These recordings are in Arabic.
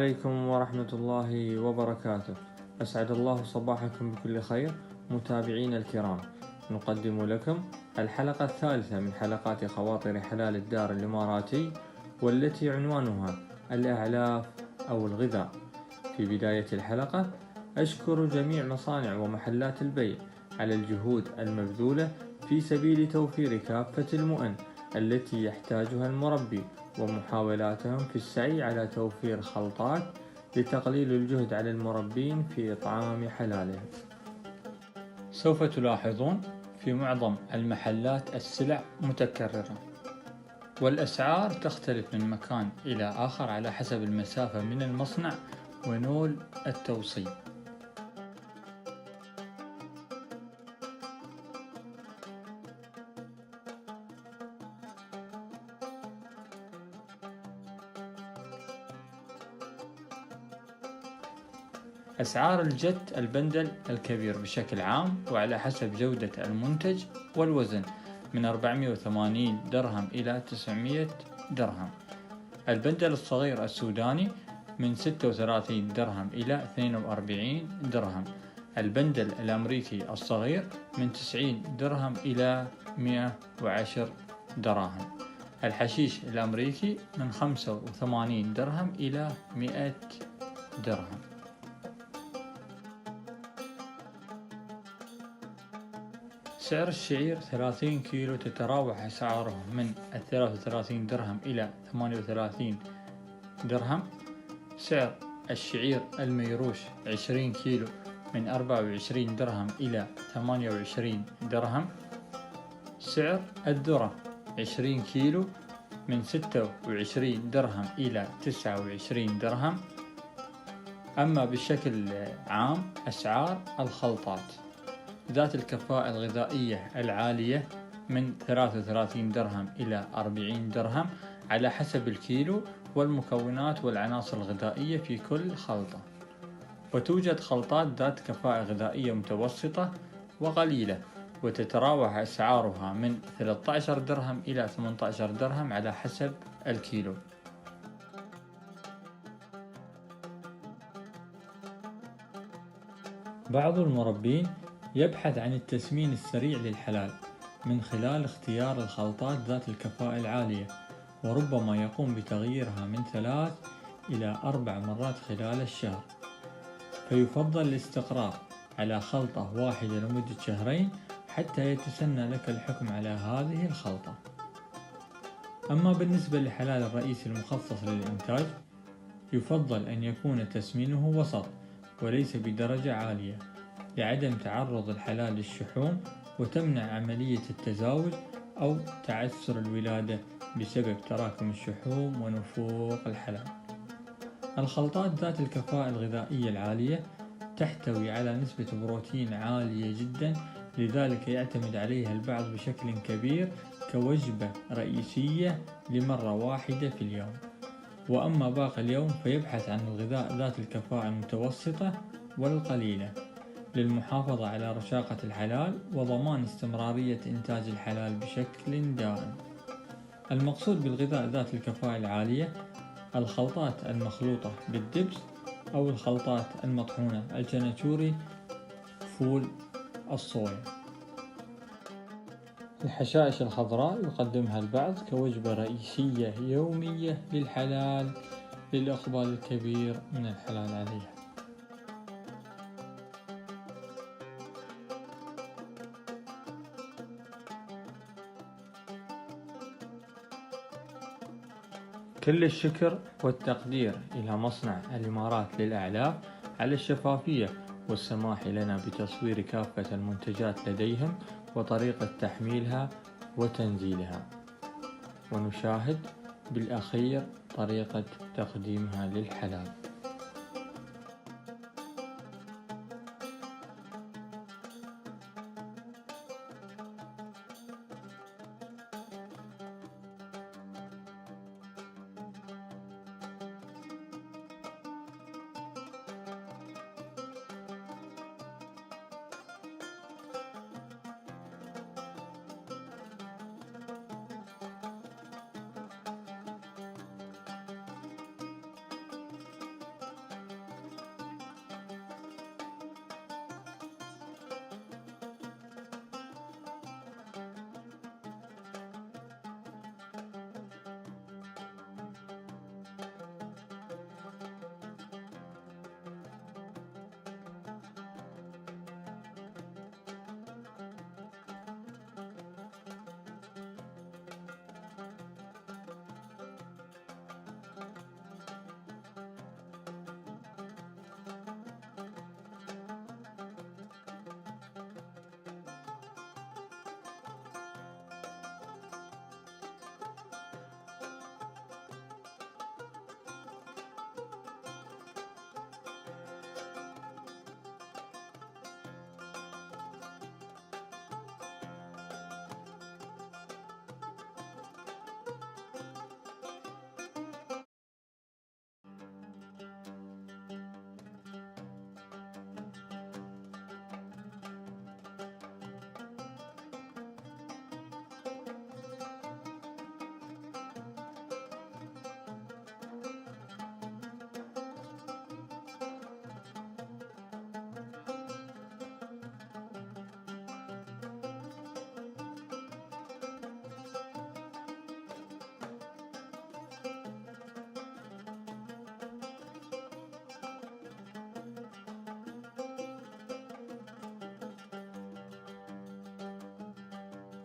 عليكم ورحمة الله وبركاته. أسعد الله صباحكم بكل خير متابعين الكرام. نقدم لكم الحلقة الثالثة من حلقات خواطر حلال الدار الإماراتي، والتي عنوانها الأعلاف أو الغذاء. في بداية الحلقة أشكر جميع مصانع ومحلات البيع على الجهود المبذولة في سبيل توفير كافة المؤن التي يحتاجها المربي، ومحاولاتهم في السعي على توفير خلطات لتقليل الجهد على المربين في إطعام حلالهم. سوف تلاحظون في معظم المحلات السلع متكررة، والأسعار تختلف من مكان إلى آخر على حسب المسافة من المصنع ونوع التوصيل. أسعار الجت البندل الكبير بشكل عام وعلى حسب جودة المنتج والوزن من 480 درهم إلى 900 درهم. البندل الصغير السوداني من 36 درهم إلى 42 درهم. البندل الأمريكي الصغير من 90 درهم إلى 110 دراهم. الحشيش الأمريكي من 85 درهم إلى 100 درهم. سعر الشعير 30 كيلو تتراوح أسعاره من 33 درهم إلى 38 درهم. سعر الشعير الميروش 20 كيلو من 24 درهم إلى 28 درهم. سعر الذرة 20 كيلو من 26 درهم إلى 29 درهم. أما بشكل عام أسعار الخلطات ذات الكفاءة الغذائية العالية من 33 درهم إلى 40 درهم على حسب الكيلو والمكونات والعناصر الغذائية في كل خلطة. وتوجد خلطات ذات كفاءة غذائية متوسطة وقليلة، وتتراوح أسعارها من 13 درهم إلى 18 درهم على حسب الكيلو. بعض المربين يبحث عن التسمين السريع للحلال من خلال اختيار الخلطات ذات الكفاءة العالية، وربما يقوم بتغييرها من 3 إلى 4 مرات خلال الشهر. فيفضل الاستقرار على خلطة واحدة لمدة شهرين حتى يتسنى لك الحكم على هذه الخلطة. أما بالنسبة للحلال الرئيسي المخصص للإنتاج، يفضل أن يكون تسمينه وسط وليس بدرجة عالية لعدم تعرض الحلال للشحوم وتمنع عملية التزاوج أو تعثر الولادة بسبب تراكم الشحوم ونفوق الحلال. الخلطات ذات الكفاءة الغذائية العالية تحتوي على نسبة بروتين عالية جدا، لذلك يعتمد عليها البعض بشكل كبير كوجبة رئيسية لمرة واحدة في اليوم. وأما باقي اليوم فيبحث عن الغذاء ذات الكفاءة المتوسطة والقليلة للمحافظة على رشاقة الحلال وضمان استمرارية إنتاج الحلال بشكل دائم. المقصود بالغذاء ذات الكفاءة العالية الخلطات المخلوطة بالدبس أو الخلطات المطحونة الجناتشوري فول الصويا. الحشائش الخضراء يقدمها البعض كوجبة رئيسية يومية للحلال للإقبال الكبير من الحلال عليها. كل الشكر والتقدير إلى مصنع الإمارات للأعلاف على الشفافية والسماح لنا بتصوير كافة المنتجات لديهم وطريقة تحميلها وتنزيلها، ونشاهد بالأخير طريقة تقديمها للحلال.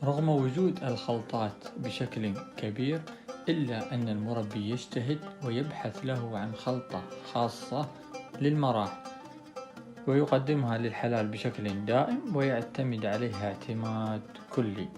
رغم وجود الخلطات بشكل كبير، إلا أن المربي يجتهد ويبحث له عن خلطة خاصة للمراح، ويقدمها للحلال بشكل دائم ويعتمد عليها اعتماد كلي.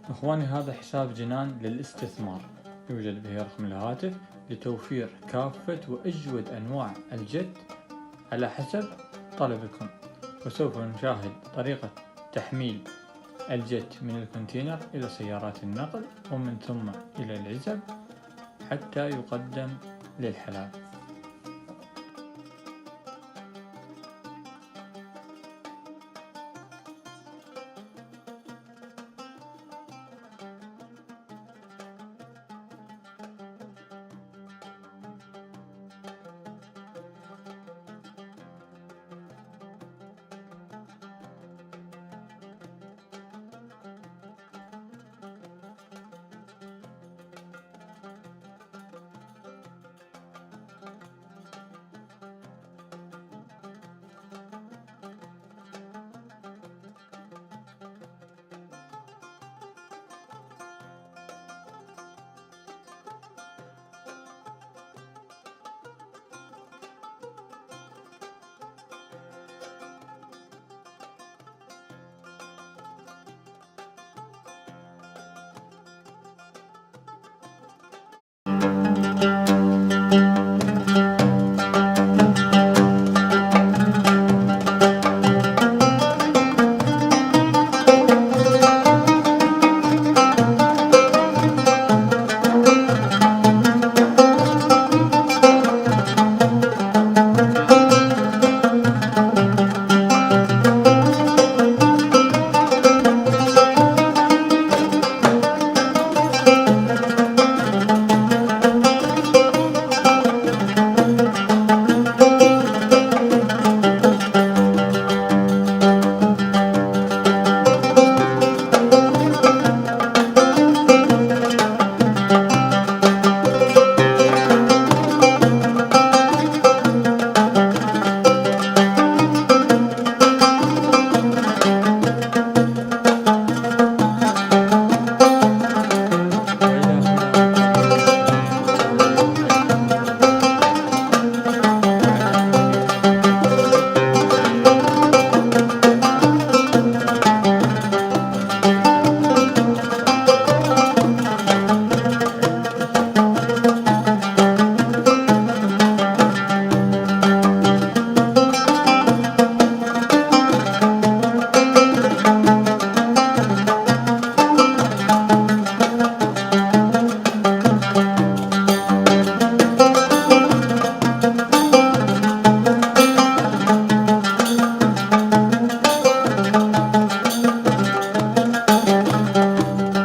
إخواني، هذا حساب جنان للاستثمار، يوجد به رقم الهاتف لتوفير كافة وأجود أنواع الجت على حسب طلبكم. وسوف نشاهد طريقة تحميل الجت من الكونتينر إلى سيارات النقل ومن ثم إلى العزب حتى يقدم للحلال.